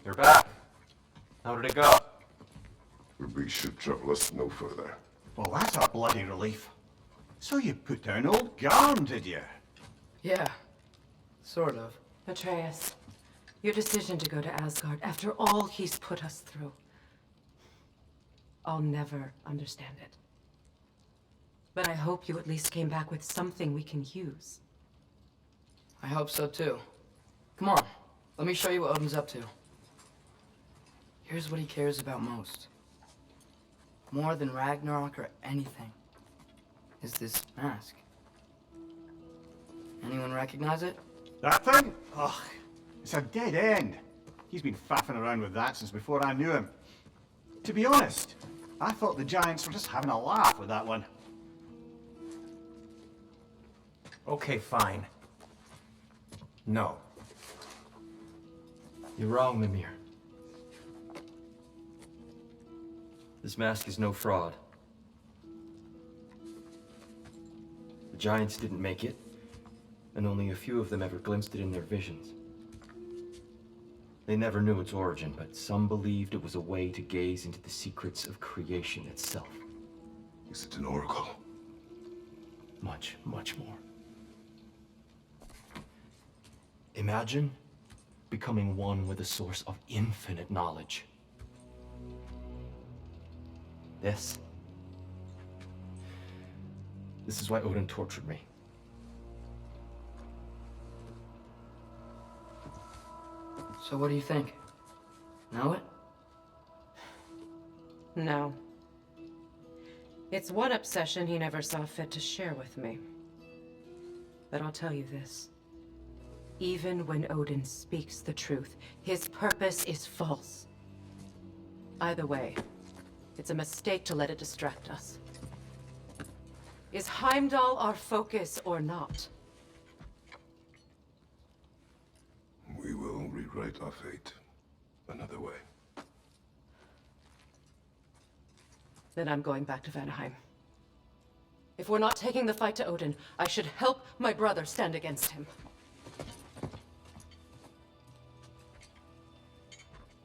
You're back. How did it go? The beast should trouble us no further. Well, that's a bloody relief. So you put down old Garm, did you? Yeah, sort of. Atreus, your decision to go to Asgard after all he's put us through. I'll never understand it. But I hope you at least came back with something we can use. I hope so too. Come on, let me show you what Odin's up to. Here's what he cares about most. More than Ragnarok or anything, is this mask. Anyone recognize it? That thing? Ugh, it's a dead end. He's been faffing around with that since before I knew him. To be honest, I thought the giants were just having a laugh with that one. Okay, fine. No. You're wrong, Mimir. This mask is no fraud. The giants didn't make it, and only a few of them ever glimpsed it in their visions. They never knew its origin, but some believed it was a way to gaze into the secrets of creation itself. Is it an oracle? Much, much more. Imagine becoming one with a source of infinite knowledge. This is why Odin tortured me. So what do you think? Know it? No. It's one obsession he never saw fit to share with me. But I'll tell you this. Even when Odin speaks the truth, his purpose is false. Either way, it's a mistake to let it distract us. Is Heimdall our focus or not? We will rewrite our fate another way. Then I'm going back to Vanaheim. If we're not taking the fight to Odin, I should help my brother stand against him.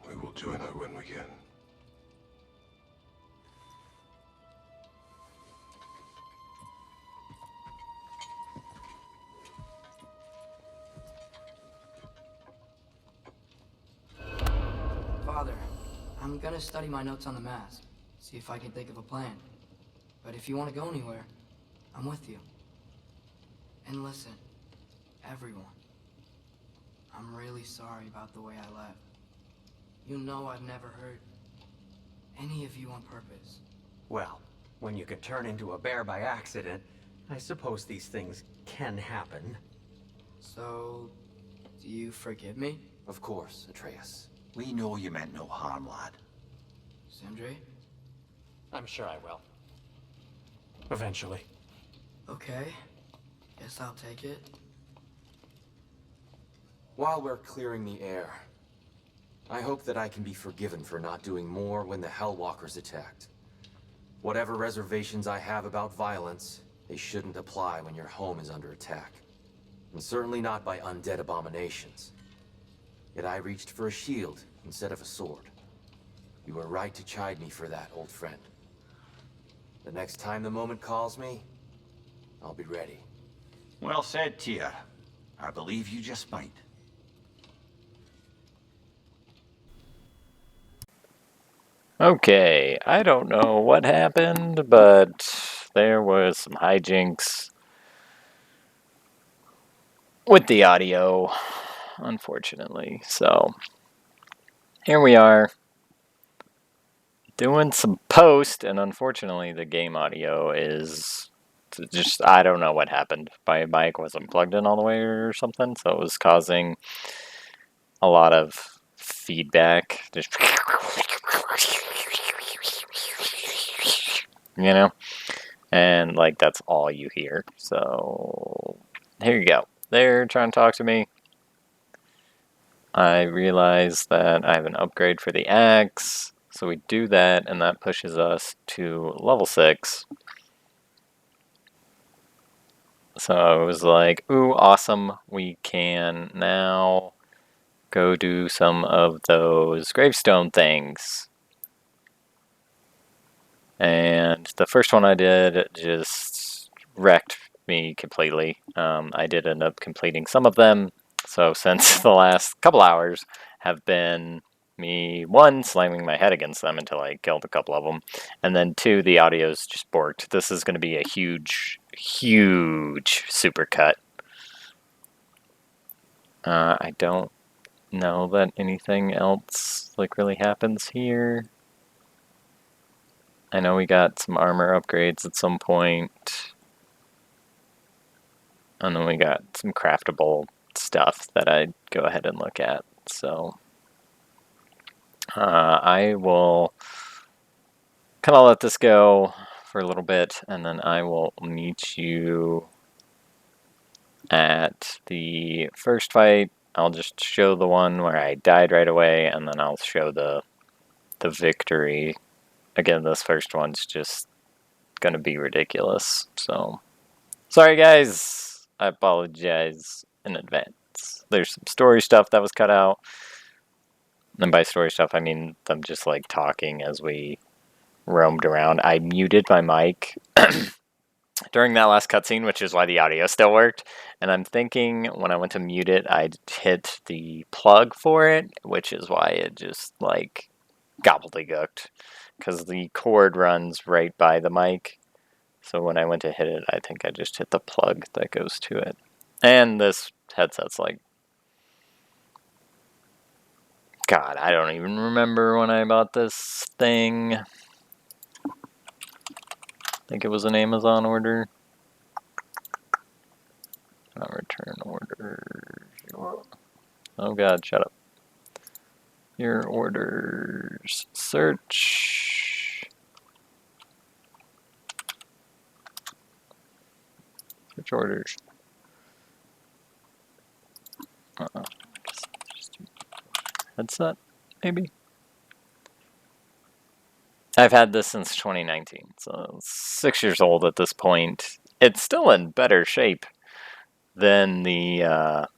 We will join her when we can. Father, I'm gonna study my notes on the mask, see if I can think of a plan. But if you want to go anywhere, I'm with you. And listen, everyone, I'm really sorry about the way I left. You know I've never hurt any of you on purpose. Well, when you can turn into a bear by accident, I suppose these things can happen. So, do you forgive me? Of course, Atreus. We know you meant no harm, lad. Sindri? I'm sure I will. Eventually. Okay. Guess I'll take it. While we're clearing the air, I hope that I can be forgiven for not doing more when the Hellwalkers attacked. Whatever reservations I have about violence, they shouldn't apply when your home is under attack. And certainly not by undead abominations. Yet I reached for a shield instead of a sword. You were right to chide me for that, old friend. The next time the moment calls me, I'll be ready. Well said, Tyr. I believe you just might. Okay, I don't know what happened, but there was some hijinks with the audio, unfortunately. So, here we are, doing some post, and unfortunately the game audio is just, I don't know what happened. My mic wasn't plugged in all the way or something, so it was causing a lot of feedback. Just you know, and like that's all you hear. So here you go. They're trying to talk to me. I realize that I have an upgrade for the axe, so we do that, and that pushes us to level 6. So I was like, ooh, awesome, we can now go do some of those gravestone things. And the first one I did just wrecked me completely. I did end up completing some of them. So since the last couple hours have been me, one, slamming my head against them until I killed a couple of them, and then two, the audio's just borked. This is going to be a huge, huge supercut. I don't know that anything else like really happens here. I know we got some armor upgrades at some point. And then we got some craftable stuff that I'd go ahead and look at. So I will kind of let this go for a little bit, and then I will meet you at the first fight. I'll just show the one where I died right away, and then I'll show the victory. Again, this first one's just gonna be ridiculous. So sorry guys, I apologize in advance. There's some story stuff that was cut out. And by story stuff, I mean them just like talking as we roamed around. I muted my mic during that last cutscene, which is why the audio still worked. And I'm thinking when I went to mute it, I'd hit the plug for it, which is why it just like gobbledygooked. Because the cord runs right by the mic. So when I went to hit it, I think I just hit the plug that goes to it. And this headset's like, God, I don't even remember when I bought this thing. I think it was an Amazon order. Not return order. Oh God, shut up. Your orders. Search. Search orders. Just headset, maybe? I've had this since 2019, so it's 6 years old at this point. It's still in better shape than the other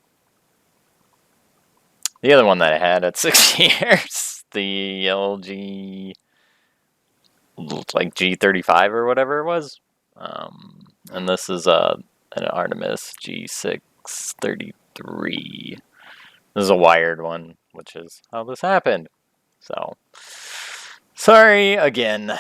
one that I had at 6 years. The LG, like G35 or whatever it was. And this is an Artemis G633. This is a wired one, which is how this happened. So, sorry again.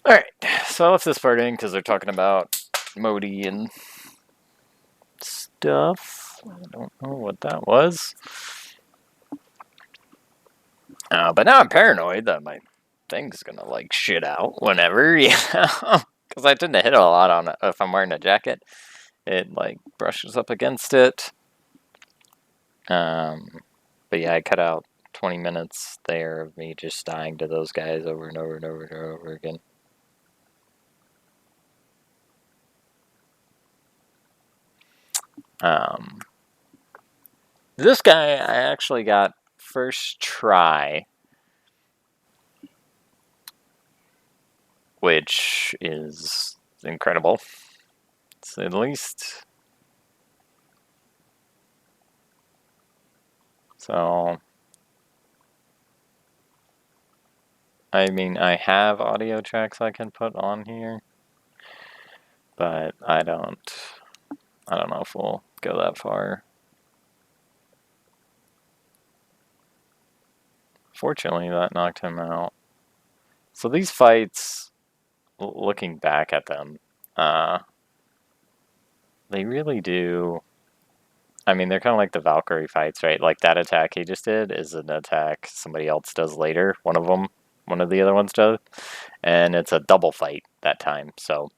Alright, so I left this part in because they're talking about Modi and stuff. I don't know what that was. But now I'm paranoid that my thing's gonna, like, shit out whenever, you know? Because I tend to hit it a lot on it. If I'm wearing a jacket, it, like, brushes up against it. But yeah, I cut out 20 minutes there of me just dying to those guys over and over and over and over again. This guy I actually got first try, which is incredible, to say the least. So, I mean, I have audio tracks I can put on here, but I don't know if we'll go that far. Fortunately, that knocked him out. So these fights, looking back at them, they really do. I mean, they're kind of like the Valkyrie fights, right? Like that attack he just did is an attack somebody else does later. One of the other ones does, and it's a double fight that time. So,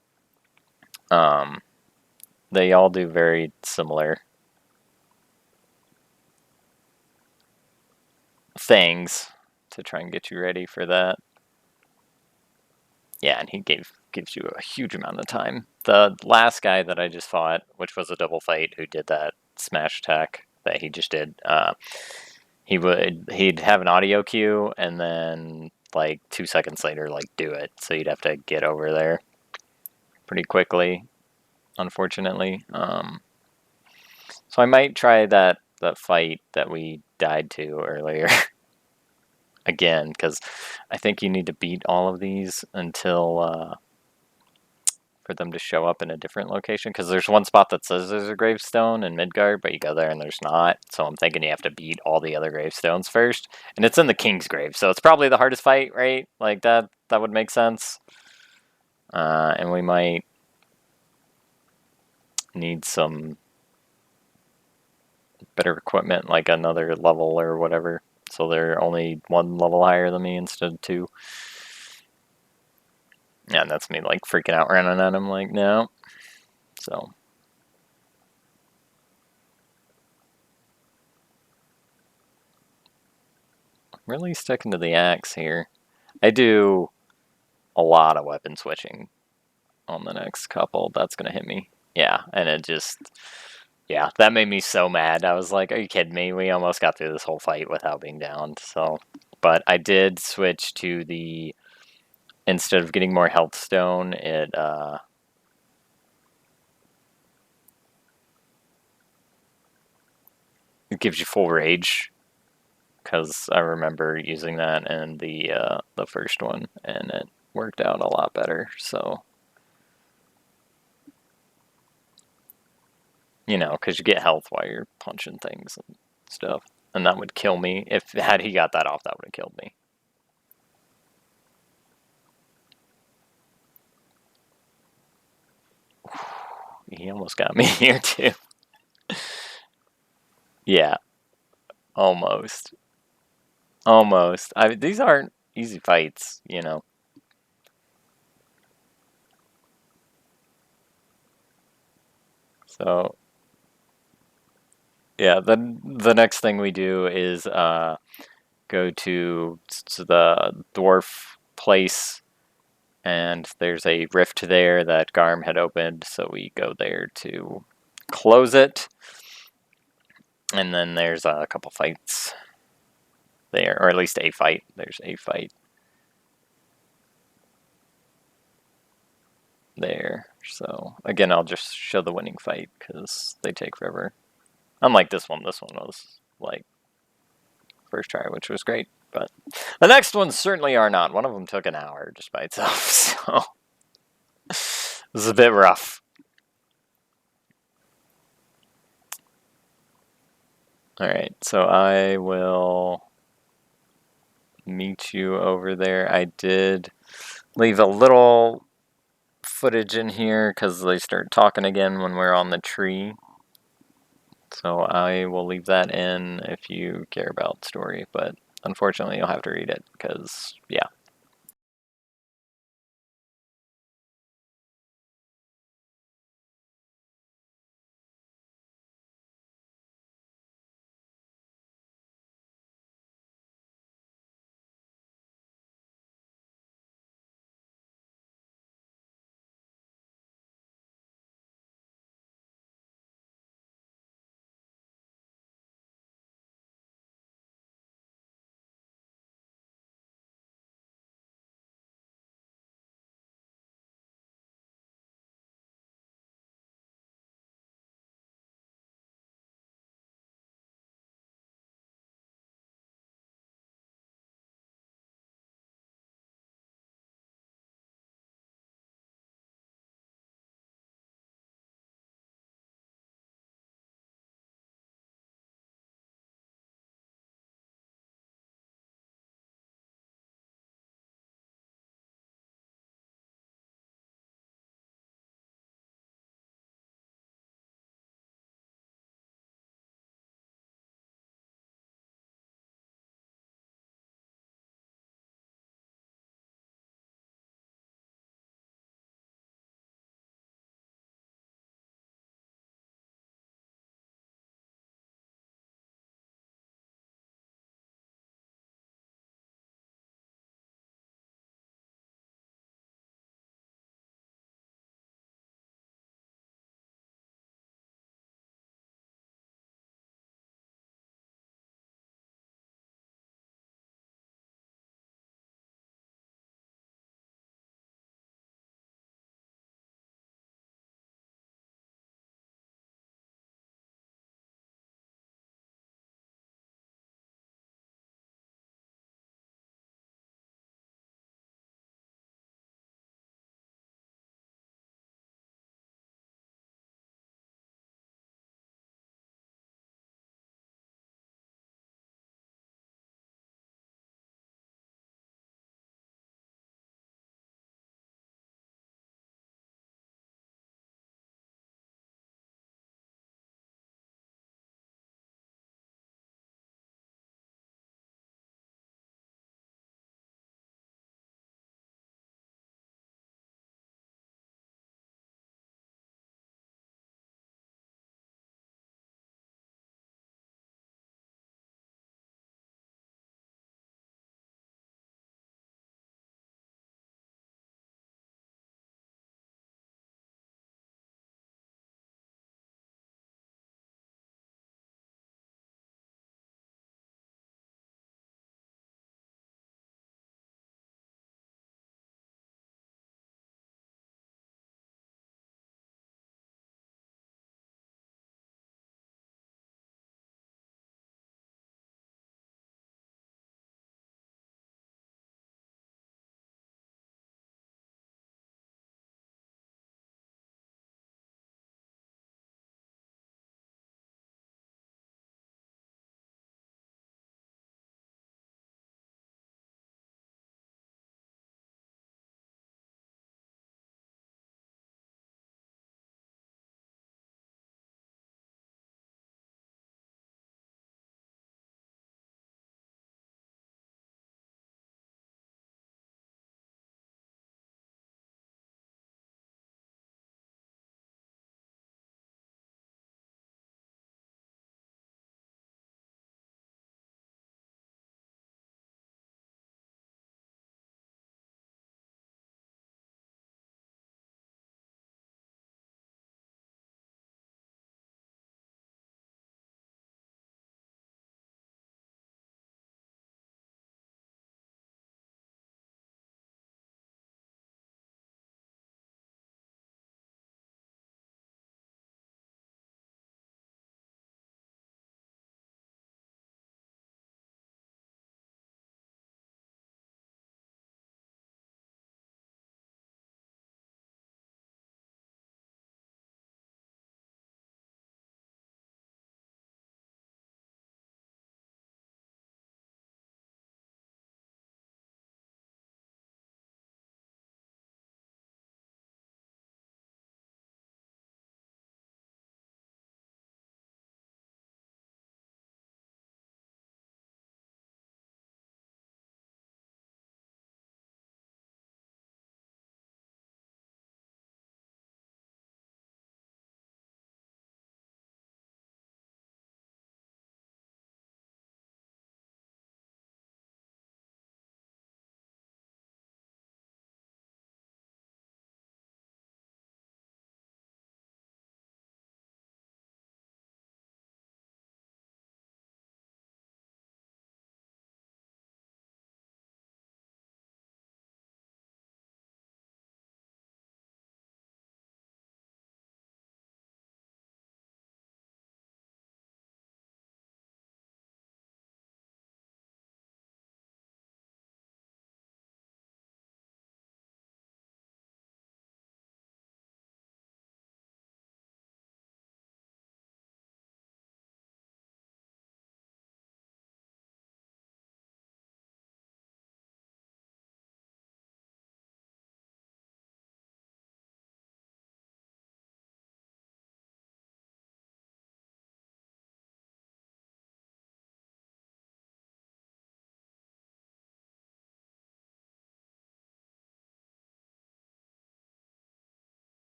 they all do very similar things to try and get you ready for that. Yeah, and he gives you a huge amount of time. The last guy that I just fought, which was a double fight, who did that smash attack that he just did, he'd have an audio cue and then like 2 seconds later, like do it. So you'd have to get over there pretty quickly, unfortunately. So I might try that fight that we died to earlier again, because I think you need to beat all of these until for them to show up in a different location. Because there's one spot that says there's a gravestone in Midgard, but you go there and there's not. So I'm thinking you have to beat all the other gravestones first, and it's in the King's grave, so it's probably the hardest fight, right? Like that would make sense. And we might need some better equipment, like another level or whatever. So they're only 1 level higher than me instead of 2. Yeah, and that's me like freaking out running at him like, no. So. I'm really sticking to the axe here. I do a lot of weapon switching on the next couple. That's going to hit me. Yeah, and it just... Yeah, that made me so mad. I was like, are you kidding me? We almost got through this whole fight without being downed. So, but I did switch to the... Instead of getting more health stone, it gives you full rage. Because I remember using that in the first one, and it worked out a lot better. So, you know, because you get health while you're punching things and stuff, and that would kill me. If had he got that off, that would have killed me. He almost got me here too. Yeah, almost. Almost. These aren't easy fights, you know. So, yeah, then the next thing we do is go to the dwarf place, and there's a rift there that Garm had opened, so we go there to close it. And then there's a couple fights there, or at least a fight. There's a fight there. So, again, I'll just show the winning fight, because they take forever. Unlike this one was, like, first try, which was great. But the next ones certainly are not. One of them took an hour just by itself, so... This is a bit rough. Alright, so I will meet you over there. I did leave a little footage in here because they start talking again when we're on the tree. So I will leave that in if you care about story, but unfortunately you'll have to read it because, yeah.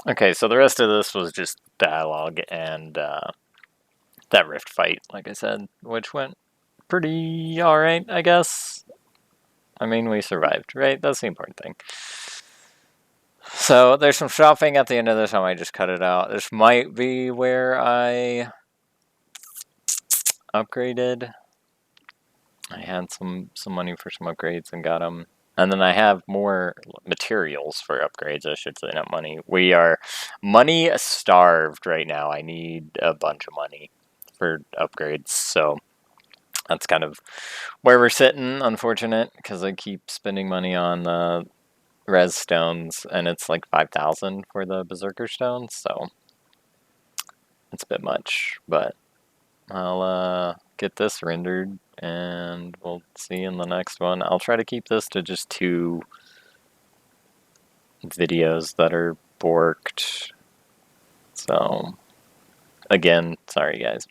Okay, so the rest of this was just dialogue and that rift fight, like I said, which went pretty alright, I guess. I mean, we survived, right? That's the important thing. So there's some shopping at the end of this. I might just cut it out. This might be where I upgraded. I had some money for some upgrades and got them. And then I have more materials for upgrades, I should say, not money. We are money starved right now. I need a bunch of money for upgrades, so that's kind of where we're sitting. Unfortunate, because I keep spending money on the res stones, and it's like 5,000 for the berserker stones, so it's a bit much, but I'll get this rendered, and we'll see in the next one. I'll try to keep this to just 2 videos that are borked. So, again, sorry guys.